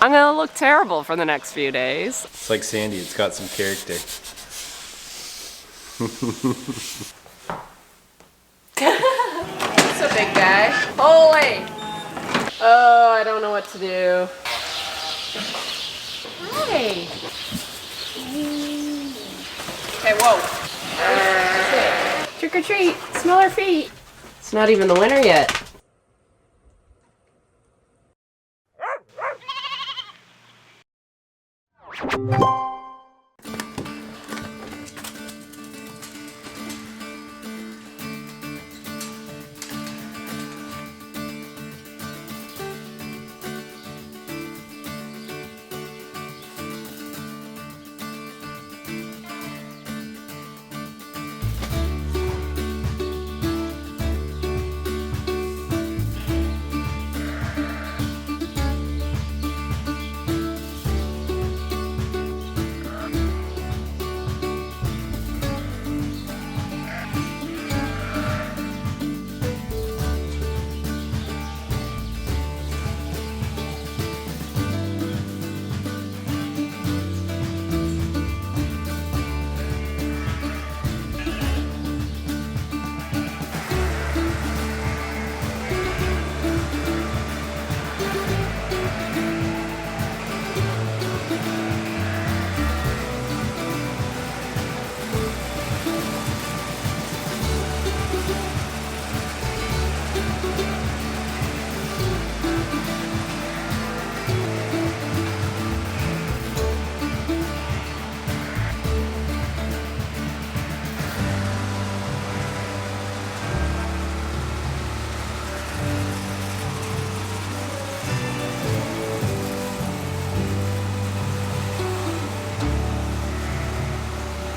I'm gonna look terrible for the next few days. It's like Sandy, it's got some character. It's a big guy. Holy! Oh, I don't know what to do. Hi. Okay, whoa. Trick or treat. Smell our feet. It's not even the winter yet.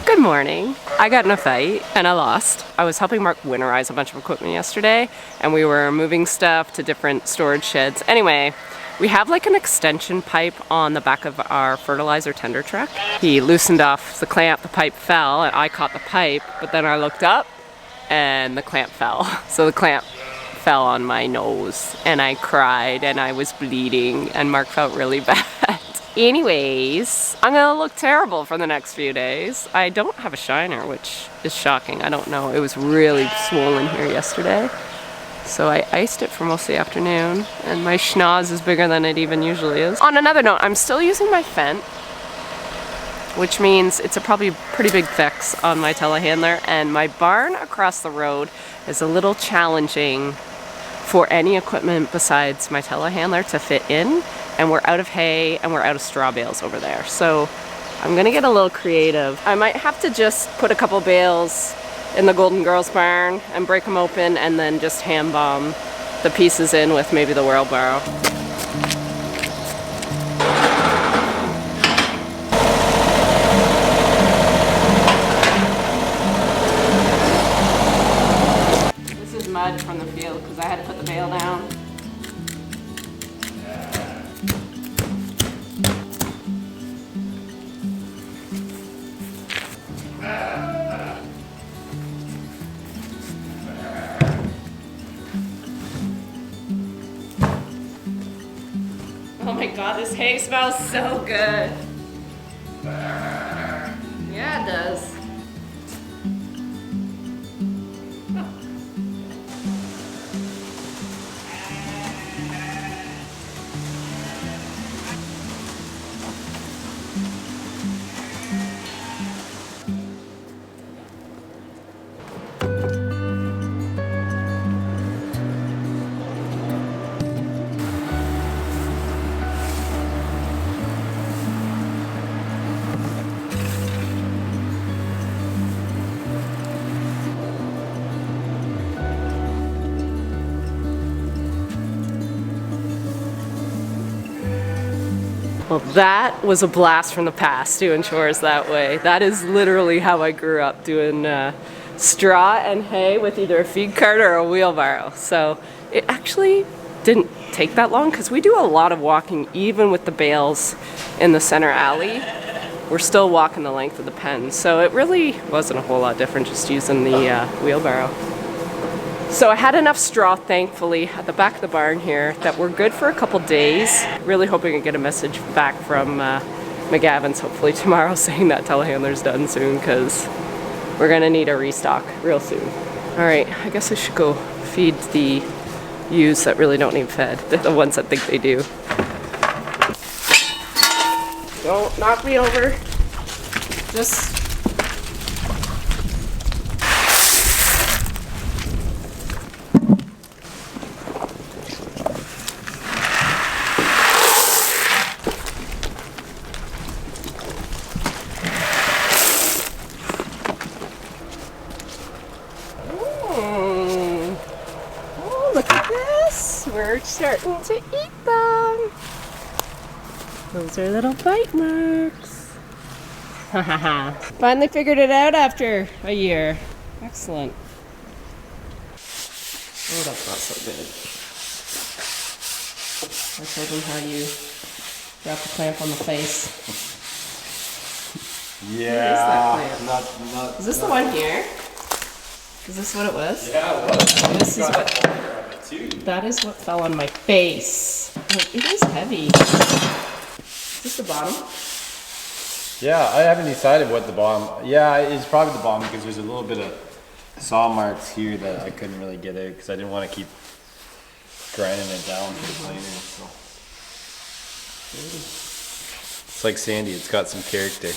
Good morning. I got in a fight and I lost. I was helping Mark winterize a bunch of equipment yesterday and we were moving stuff to different storage sheds. Anyway, we have like an extension pipe on the back of our fertilizer tender truck. He loosened off the clamp, the pipe fell, and I caught the pipe, but then I looked up and the clamp fell. So the clamp fell on my nose and I cried and I was bleeding and Mark felt really bad. Anyways, I'm gonna look terrible for the next few days. I don't have a shiner, which is shocking. I don't know. It was really swollen here yesterday. So I iced it for most of the afternoon, and my schnoz is bigger than it even usually is. On another note, I'm still using my Fent, which means it's a probably pretty big fix on my telehandler, and my barn across the road is a little challenging for any equipment besides my telehandler to fit in, and we're out of hay and we're out of straw bales over there. So I'm gonna get a little creative. I might have to just put a couple bales in the Golden Girls barn and break them open and then just hand bomb the pieces in with maybe the wheelbarrow. This is mud from the field because I had to put the bale down. Oh my god, this hay smells so good. Yeah, it does. Well, that was a blast from the past, doing chores that way. That is literally how I grew up, doing straw and hay with either a feed cart or a wheelbarrow. So it actually didn't take that long because we do a lot of walking even with the bales in the center alley. We're still walking the length of the pen. So it really wasn't a whole lot different just using the wheelbarrow. So I had enough straw, thankfully, at the back of the barn here that we're good for a couple days. Really hoping to get a message back from McGavin's hopefully tomorrow saying that telehandler's done soon, because we're gonna need a restock real soon. All right, I guess I should go feed the ewes that really don't need fed. They're the ones that think they do. Don't knock me over. Just... Oh, look at this. We're starting to eat them. Those are little bite marks. Finally figured it out after a year. Excellent. Oh, that's not so good. I told him how you wrap the clamp on the face. Yeah. Is this the one here? Is this what it was? Yeah, it was. This is what. That is what fell on my face. Oh, it is heavy. Is this the bottom? Yeah, I haven't decided what the bottom. Yeah, it's probably the bottom because there's a little bit of saw marks here that I couldn't really get out because I didn't want to keep grinding it down for the planer. So. It's like Sandy, it's got some character.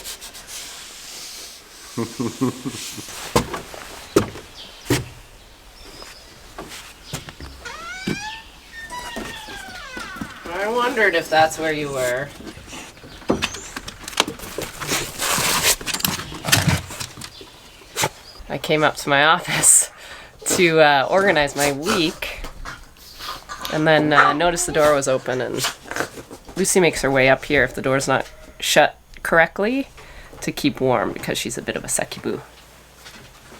I wondered if that's where you were. I came up to my office to organize my week, and then noticed the door was open, and Lucy makes her way up here if the door's not shut correctly to keep warm because she's a bit of a succuboo.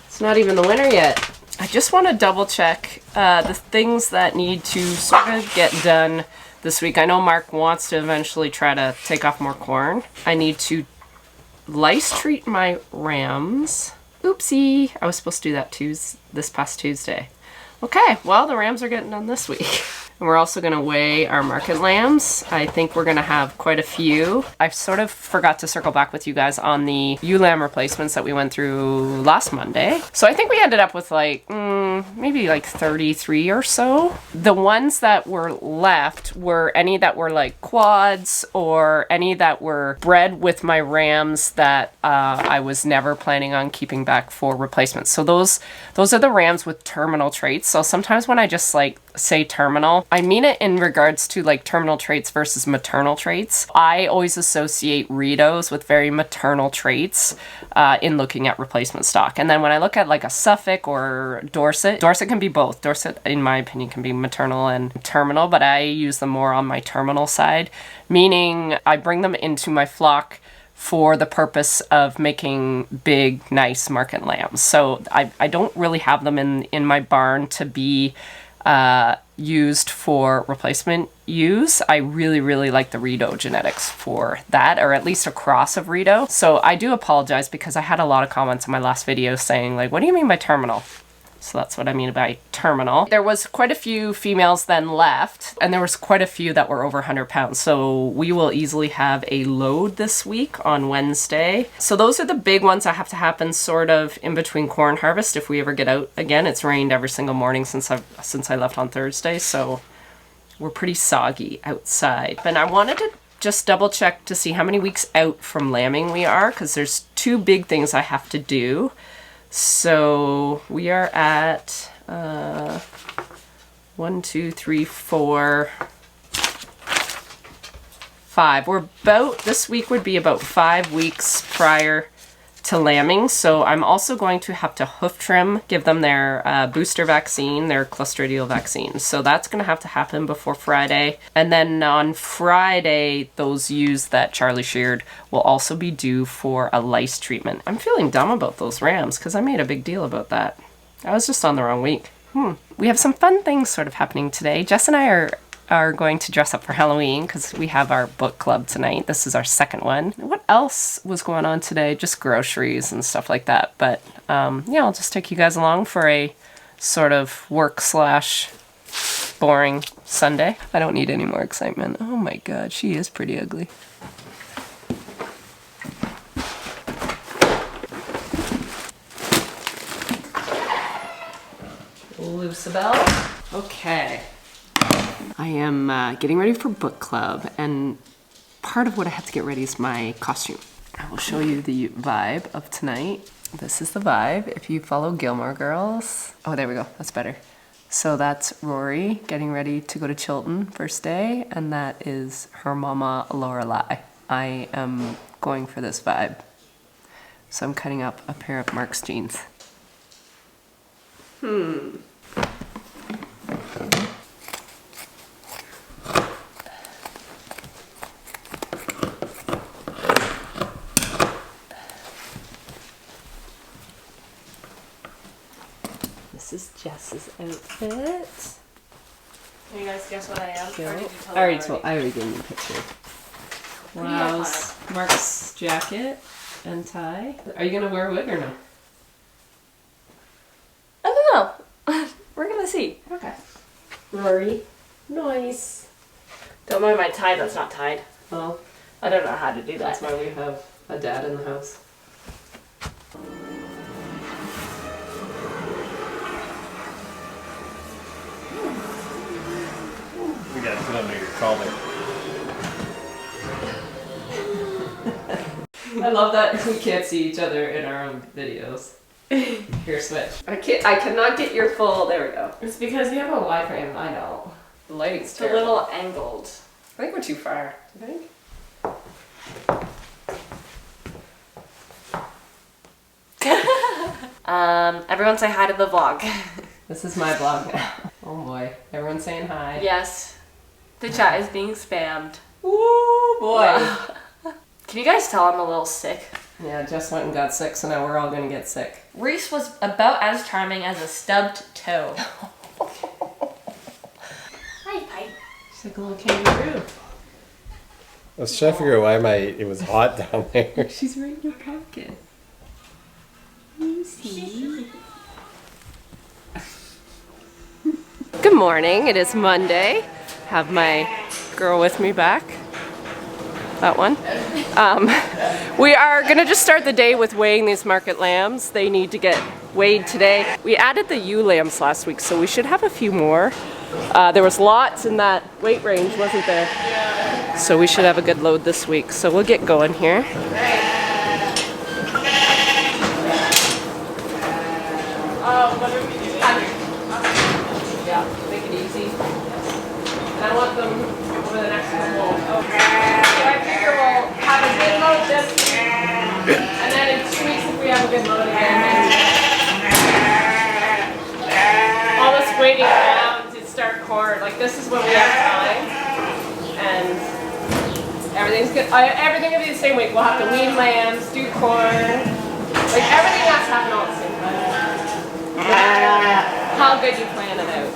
It's not even the winter yet. I just want to double check the things that need to sort of get done this week. I know Mark wants to eventually try to take off more corn. I need to lice treat my rams. Oopsie, I was supposed to do that this past Tuesday. Okay, well, the rams are getting done this week. And we're also gonna weigh our market lambs. I think we're gonna have quite a few. I sort of forgot to circle back with you guys on the ewe lamb replacements that we went through last Monday. So I think we ended up with like, maybe like 33 or so. The ones that were left were any that were like quads or any that were bred with my rams that I was never planning on keeping back for replacements. So those are the rams with terminal traits. So sometimes when I just like say terminal, I mean it in regards to like terminal traits versus maternal traits. I always associate Ritos with very maternal traits in looking at replacement stock. And then when I look at like a Suffolk or Dorset can be both. Dorset, in my opinion, can be maternal and terminal, but I use them more on my terminal side, meaning I bring them into my flock for the purpose of making big, nice market lambs. So I don't really have them in my barn to be used for replacement ewes. I really, really like the Rito genetics for that, or at least a cross of Rito. So I do apologize because I had a lot of comments in my last video saying like, what do you mean by terminal? So that's what I mean by terminal. There was quite a few females then left, and there was quite a few that were over 100 pounds. So we will easily have a load this week on Wednesday. So those are the big ones that have to happen sort of in between corn harvest if we ever get out again. It's rained every single morning since I left on Thursday, so we're pretty soggy outside. And I wanted to just double check to see how many weeks out from lambing we are, because there's two big things I have to do. So we are at 1, 2, 3, 4, 5. We're about, this week would be about 5 weeks prior to lambing. So I'm also going to have to hoof trim, give them their booster vaccine, their Clostridial vaccine. So that's going to have to happen before Friday. And then on Friday, those ewes that Charlie sheared will also be due for a lice treatment. I'm feeling dumb about those rams because I made a big deal about that. I was just on the wrong week. We have some fun things sort of happening today. Jess and I are going to dress up for Halloween because we have our book club tonight. This is our second one. What else was going on today? Just groceries and stuff like that. But yeah, I'll just take you guys along for a sort of work slash boring Sunday. I don't need any more excitement. Oh my god, she is pretty ugly. Lucibel. Okay. I am getting ready for book club, and part of what I have to get ready is my costume. I will show you the vibe of tonight. This is the vibe. If you follow Gilmore Girls. Oh, there we go. That's better. So that's Rory getting ready to go to Chilton first day, and that is her mama Lorelai. I am going for this vibe. So I'm cutting up a pair of Mark's jeans. This is Jess's outfit. Can you guys guess what I am? Cool. Or did you tell I them already gave you a picture. What do you have Blouse, Mark's jacket and tie. Are you gonna wear a wig or no? I don't know. We're gonna see. Okay. Rory. Nice. Don't mind my tie that's not tied. Well, I don't know how to do that's that. why we have a dad in the house. You gotta put under your collar. I love that we can't see each other in our own videos. Here, switch. I cannot get your full. There we go. It's because you have a wide frame. I know. The lighting's It's a terrible. little angled. I think we're too far. Do you think? Everyone say hi to the vlog. This is my vlog now. Oh boy. Everyone's saying hi. Yes. The chat is being spammed. Woo boy. Can you guys tell I'm a little sick? Yeah, Jess went and got sick, so now we're all gonna get sick. Reese was about as charming as a stubbed toe. Hi, Pipe. She's like a little kangaroo. I was trying to figure out why it was hot down there. She's right in your pocket. You see? Good morning. It is Monday. Have my girl with me back. That one. We are gonna just start the day with weighing these market lambs. They need to get weighed today. We added the ewe lambs last week, so we should have a few more. There was lots in that weight range, wasn't there? Yeah. So we should have a good load this week. So we'll get going here. What are we doing? Yeah, make it easy. And I want them over the next couple. Okay. So I figure we'll have a good load this week, and then in 2 weeks if we have a good load again. All this waiting around to start court, like this is when we have time, and everything's good. Everything will be the same week. We'll have to wean lambs, do corn, like everything has to happen all at the same time. How good you plan it out.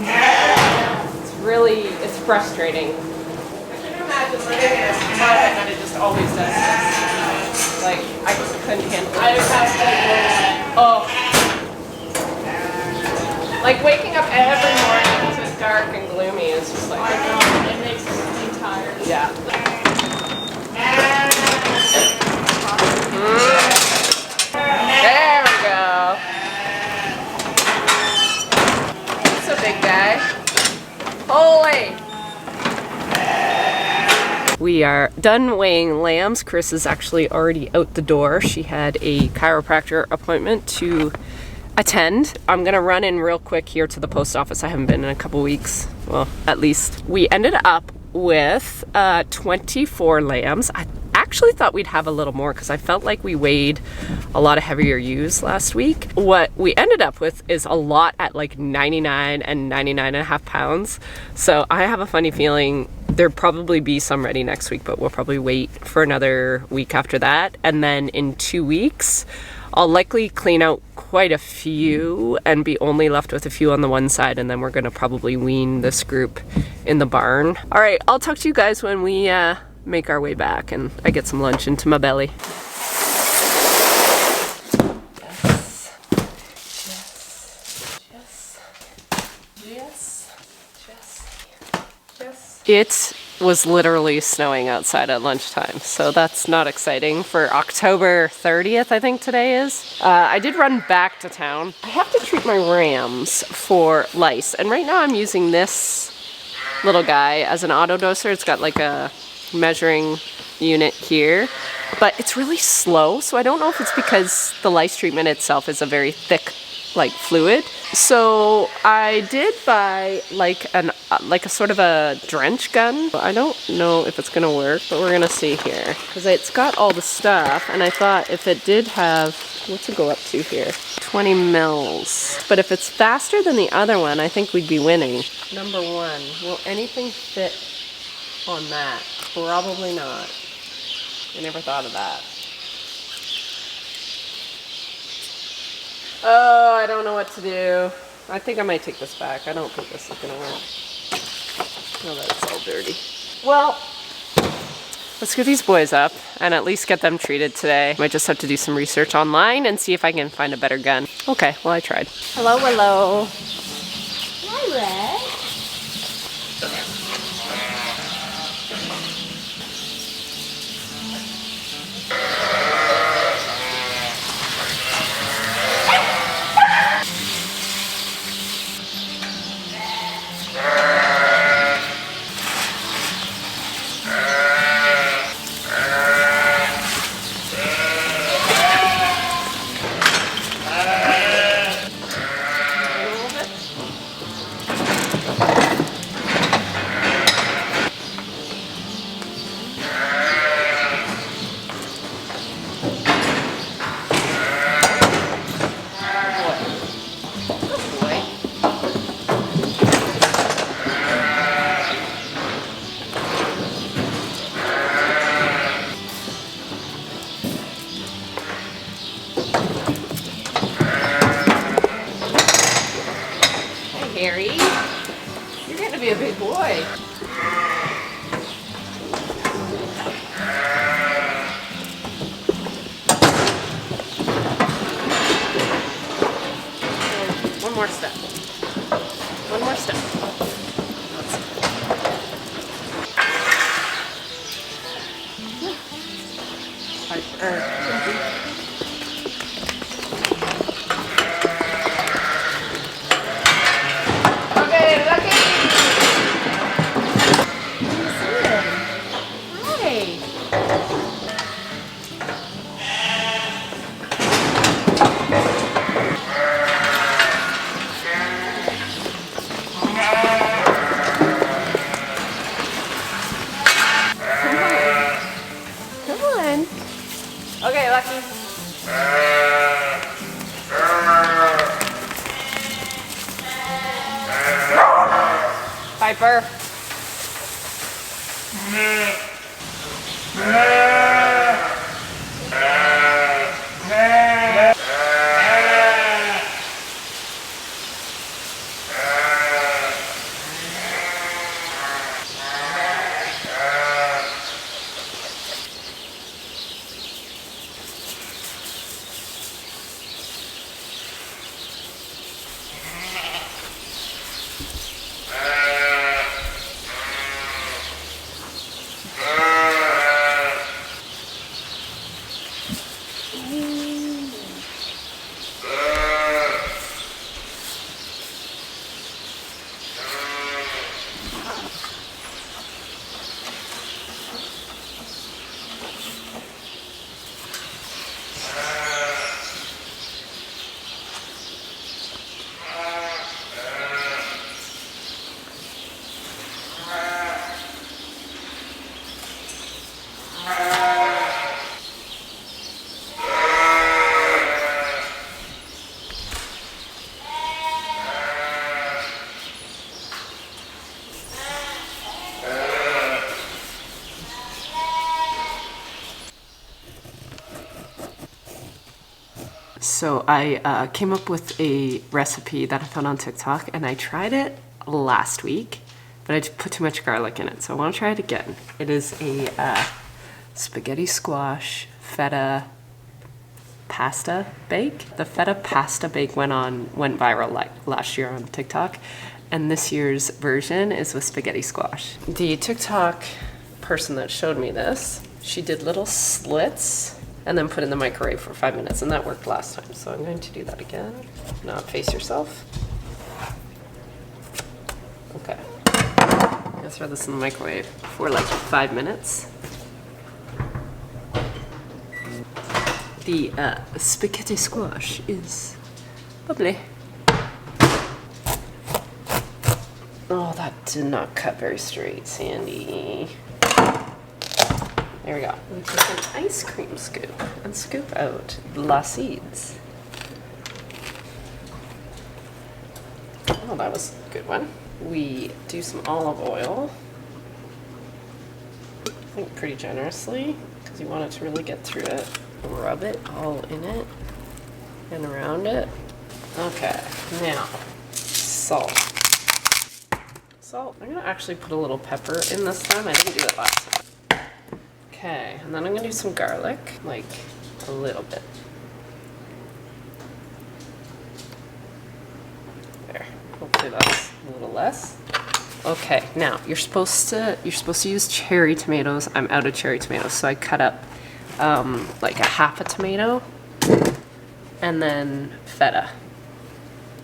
It's frustrating. I can imagine living in a environment that it just always does this. Like, I just couldn't handle it. I just have to, like waking up every morning to dark and gloomy is just like, It makes me tired. yeah. There we go. That's a big guy. Holy! We are done weighing lambs. Chris is actually already out the door. She had a chiropractor appointment to attend. I'm gonna run in real quick here to the post office. I haven't been in a couple weeks. Well, at least. We ended up with 24 lambs. I actually thought we'd have a little more because I felt like we weighed a lot of heavier ewes last week. What we ended up with is a lot at like 99 and 99.5 pounds. So I have a funny feeling there'll probably be some ready next week, but we'll probably wait for another week after that. And then in 2 weeks, I'll likely clean out quite a few and be only left with a few on the one side, and then we're gonna probably wean this group in the barn. All right, I'll talk to you guys when we make our way back and I get some lunch into my belly. Yes. It was literally snowing outside at lunchtime, so that's not exciting for October 30th, I think today is. I did run back to town. I have to treat my rams for lice, and right now I'm using this little guy as an auto doser. It's got like a measuring unit here, but it's really slow, so I don't know if it's because the lice treatment itself is a very thick like fluid. So I did buy like a sort of a drench gun. I don't know if it's gonna work, but we're gonna see here because it's got all the stuff, and I thought if it did have, what's it go up to here, 20 mils, but if it's faster than the other one, I think we'd be winning. Number one, will anything fit on that? Probably not. I never thought of that. Oh, I don't know what to do. I think I might take this back. I don't think this is gonna work. Now that it's all dirty. Well, let's get these boys up and at least get them treated today. Might just have to do some research online and see if I can find a better gun. Okay, well I tried. Hello, hello. Hi, Red. Harry, you're getting to be a big boy. One more step. One more step. Okay, Lucky. Hi. Come on. Okay, Lucky. Piper. So I came up with a recipe that I found on TikTok, and I tried it last week, but I put too much garlic in it, so I want to try it again. It is a spaghetti squash feta pasta bake. The feta pasta bake went viral like last year on TikTok, and this year's version is with spaghetti squash. The TikTok person that showed me this, she did little slits and then put in the microwave for 5 minutes, and that worked last time. So I'm going to do that again. Now face yourself. Okay. I'm gonna throw this in the microwave for like 5 minutes. The spaghetti squash is lovely. Oh, that did not cut very straight, Sandy. There we go. We take an ice cream scoop and scoop out the seeds. Oh, that was a good one. We do some olive oil. I think pretty generously, because you want it to really get through it. Rub it all in it and around it. Okay, now salt. Salt. I'm gonna actually put a little pepper in this time. I didn't do it last time. Okay, and then I'm gonna do some garlic, like a little bit. There. Hopefully that's a little less. Okay, now you're supposed to use cherry tomatoes. I'm out of cherry tomatoes, so I cut up like a half a tomato and then feta.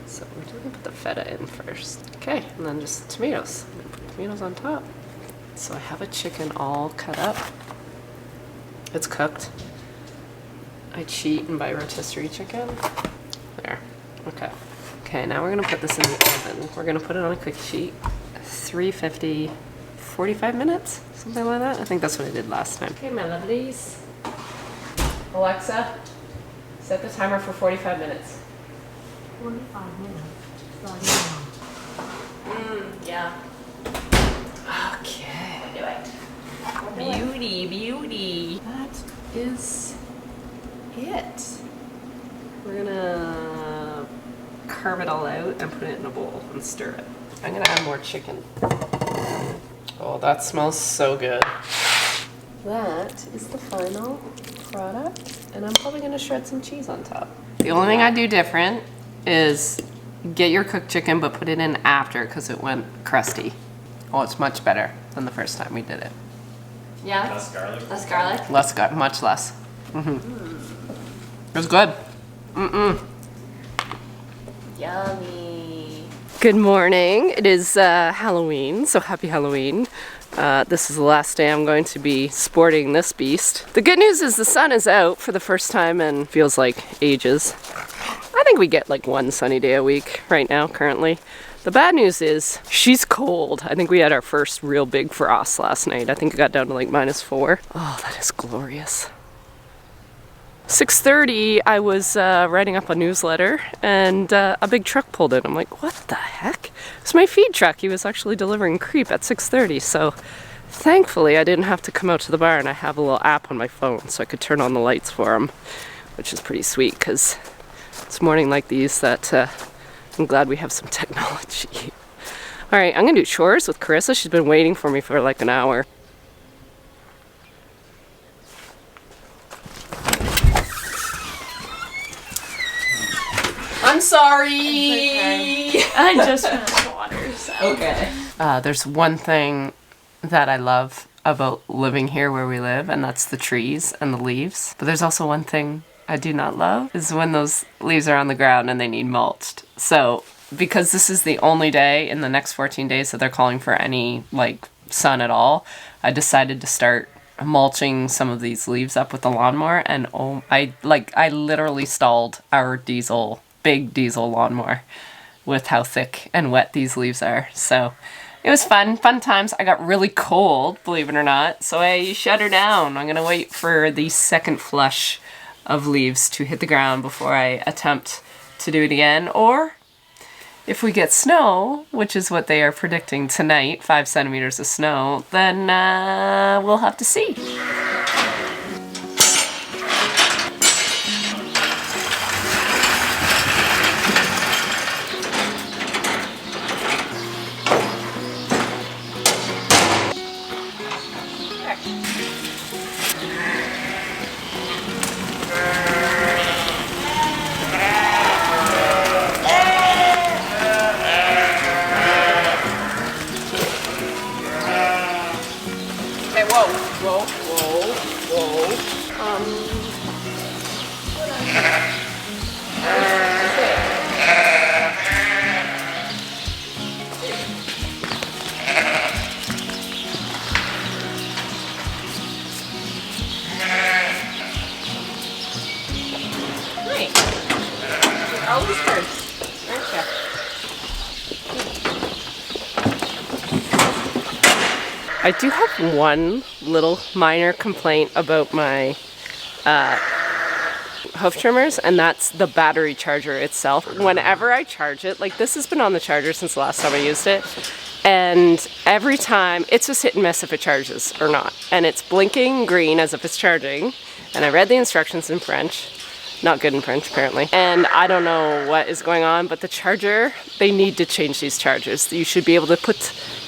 So we're just gonna put the feta in first. Okay, and then just tomatoes. I'm gonna put tomatoes on top. So I have a chicken all cut up. It's cooked. I cheat and buy rotisserie chicken. There. Okay. Okay, now we're gonna put this in the oven. We're gonna put it on a quick sheet. 350, 45 minutes? Something like that. I think that's what I did last time. Okay, my lovelies. Alexa, set the timer for 45 minutes. 45 minutes. Yeah. Okay. Do it. Beauty, beauty. That is it. We're gonna carve it all out and put it in a bowl and stir it. I'm gonna add more chicken. Oh, that smells so good. That is the final product, and I'm probably gonna shred some cheese on top. The only thing I do different is get your cooked chicken, but put it in after because it went crusty. Oh, it's much better than the first time we did it. Yeah? Less garlic. Less garlic? Less garlic, much less. It was good. Yummy. Good morning. It is Halloween, so happy Halloween. This is the last day I'm going to be sporting this beast. The good news is the sun is out for the first time in feels like ages. I think we get like one sunny day a week right now, currently. The bad news is she's cold. I think we had our first real big frost last night. I think it got down to like -4. Oh, that is glorious. 6:30, I was writing up a newsletter and a big truck pulled in. I'm like, what the heck? It's my feed truck. He was actually delivering creep at 6:30. So thankfully I didn't have to come out to the barn. I have a little app on my phone so I could turn on the lights for him, which is pretty sweet because it's morning like these that I'm glad we have some technology. All right, I'm gonna do chores with Carissa. She's been waiting for me for like an hour. I'm sorry. Okay. I just ran out of water, so. Okay. There's one thing that I love about living here where we live, and that's the trees and the leaves. But there's also one thing I do not love, is when those leaves are on the ground and they need mulched. So, because this is the only day in the next 14 days that they're calling for any, like, sun at all, I decided to start mulching some of these leaves up with the lawnmower, and oh, I literally stalled our big diesel lawnmower with how thick and wet these leaves are. So it was fun times. I got really cold, believe it or not, so I shut her down. I'm gonna wait for the second flush of leaves to hit the ground before I attempt to do it again. Or if we get snow, which is what they are predicting tonight, 5 centimeters of snow, then we'll have to see. whoa, whoa, whoa. Nice. You're always first, aren't you? I do have one little minor complaint about my hoof trimmers, and that's the battery charger itself. Whenever I charge it, like this has been on the charger since the last time I used it, and every time it's just hit and miss if it charges or not. And it's blinking green as if it's charging, and I read the instructions in French. Not good in French, apparently. And I don't know what is going on, but the charger, they need to change these chargers. You should be able to put,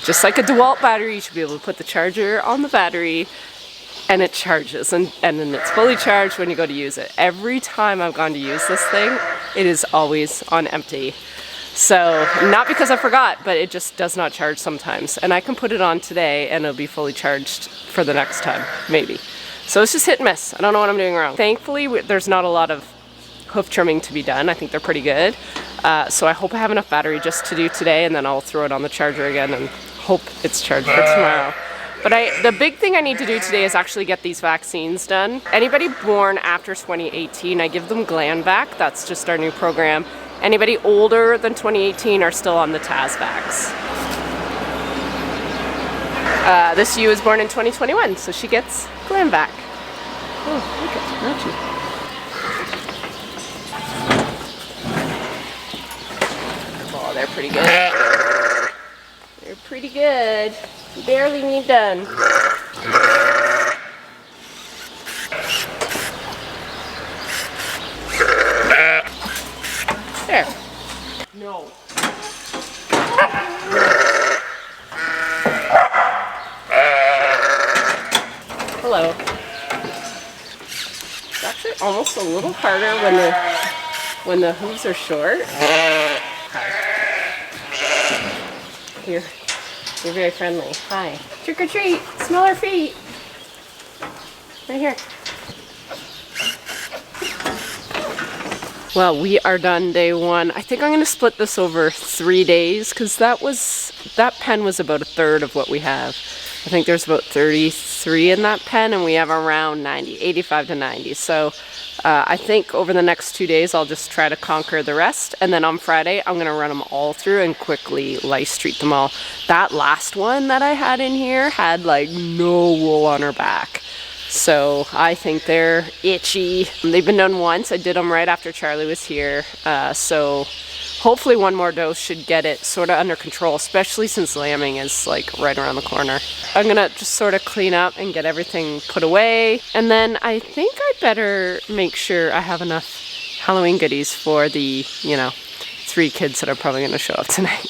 just like a DeWalt battery, you should be able to put the charger on the battery and it charges. And then it's fully charged when you go to use it. Every time I've gone to use this thing, it is always on empty. So, not because I forgot, but it just does not charge sometimes. And I can put it on today and it'll be fully charged for the next time, maybe. So it's just hit and miss. I don't know what I'm doing wrong. Thankfully, there's not a lot of hoof trimming to be done. I think they're pretty good. So I hope I have enough battery just to do today, and then I'll throw it on the charger again and hope it's charged for tomorrow. But the big thing I need to do today is actually get these vaccines done. Anybody born after 2018, I give them GlandVac. That's just our new program. Anybody older than 2018 are still on the TazVax. This Ewe was born in 2021, so she gets GlandVac. Oh, look at Archie. Oh, they're pretty good. They're pretty good. Barely need done. There. No. Hello. It's actually almost a little harder when the hooves are short. Here. You're very friendly. Hi. Trick or treat. Smell our feet. Right here. Well, we are done day one. I think I'm going to split this over 3 days because that pen was about a third of what we have. I think there's about 33 in that pen and we have around 90, 85 to 90. So I think over the next 2 days I'll just try to conquer the rest, and then on Friday I'm gonna run them all through and quickly lice treat them all. That last one that I had in here had like no wool on her back. So I think they're itchy. They've been done once. I did them right after Charlie was here. So hopefully one more dose should get it sort of under control, especially since lambing is like right around the corner. I'm gonna just sort of clean up and get everything put away. And then I think I better make sure I have enough Halloween goodies for the, 3 kids that are probably gonna show up tonight.